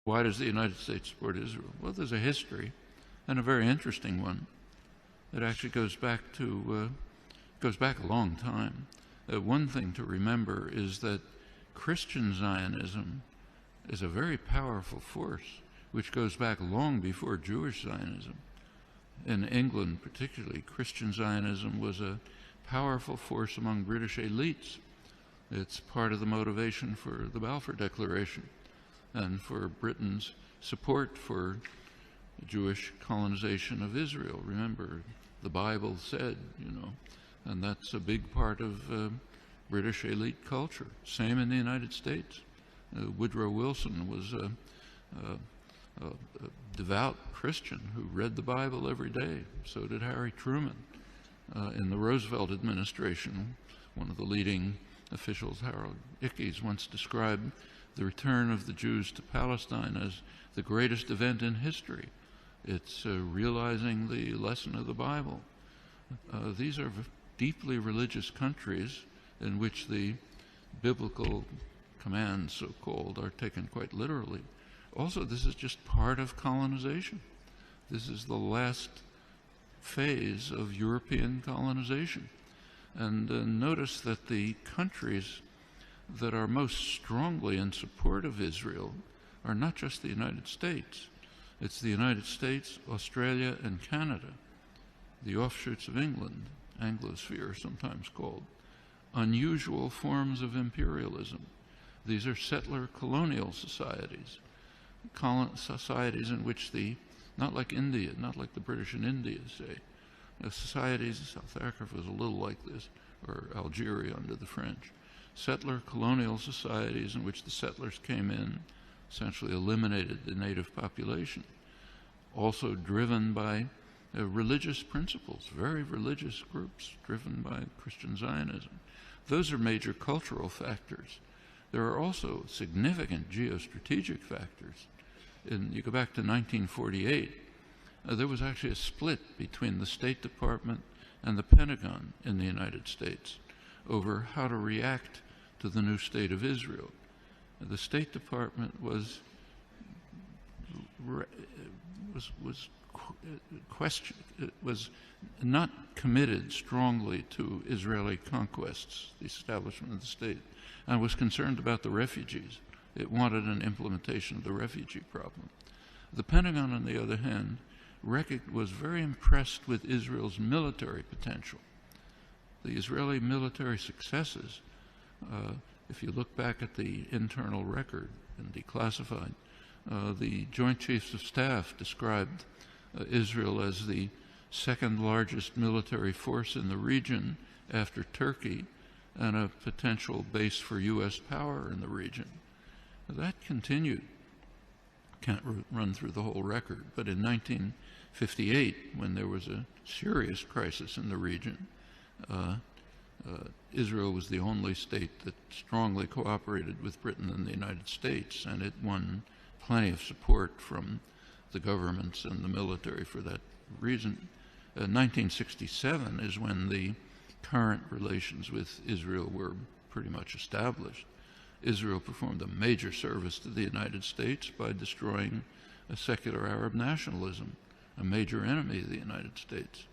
Why does the United States support Israel? Well, there's a history, and a very interesting one, that actually goes back a long time. One thing to remember is that Christian Zionism is a very powerful force, which goes back long before Jewish Zionism. In England particularly, Christian Zionism was a powerful force among British elites. It's part of the motivation for the Balfour Declaration and for Britain's support for Jewish colonization of Israel. Remember, the Bible said, and that's a big part of British elite culture. Same in the United States. Woodrow Wilson was a devout Christian who read the Bible every day. So did Harry Truman. In the Roosevelt administration, one of the leading officials, Harold Ickes, once described the return of the Jews to Palestine as the greatest event in history. It's realizing the lesson of the Bible. These are deeply religious countries in which the biblical commands, so-called, are taken quite literally. Also, this is just part of colonization. This is the last phase of European colonization. And notice that the countries that are most strongly in support of Israel are not just the United States. It's the United States, Australia, and Canada, the offshoots of England, Anglosphere sometimes called, unusual forms of imperialism. These are settler colonial societies, societies in which not like India, not like the British in India, say, societies, South Africa was a little like this, or Algeria under the French, settler colonial societies in which the settlers came in, essentially eliminated the native population, also driven by religious principles, very religious groups driven by Christian Zionism. Those are major cultural factors. There are also significant geostrategic factors. You go back to 1948, there was actually a split between the State Department and the Pentagon in the United States over how to react to the new state of Israel. The State Department was not committed strongly to Israeli conquests, the establishment of the state, and was concerned about the refugees. It wanted an implementation of the refugee problem. The Pentagon, on the other hand, was very impressed with Israel's military potential. The Israeli military successes, if you look back at the internal record and declassified, the Joint Chiefs of Staff described Israel as the second largest military force in the region after Turkey and a potential base for U.S. power in the region. That continued. Can't run through the whole record, but in 1958, when there was a serious crisis in the region, Israel was the only state that strongly cooperated with Britain and the United States, and it won plenty of support from the governments and the military for that reason. 1967 is when the current relations with Israel were pretty much established. Israel performed a major service to the United States by destroying a secular Arab nationalism, a major enemy of the United States.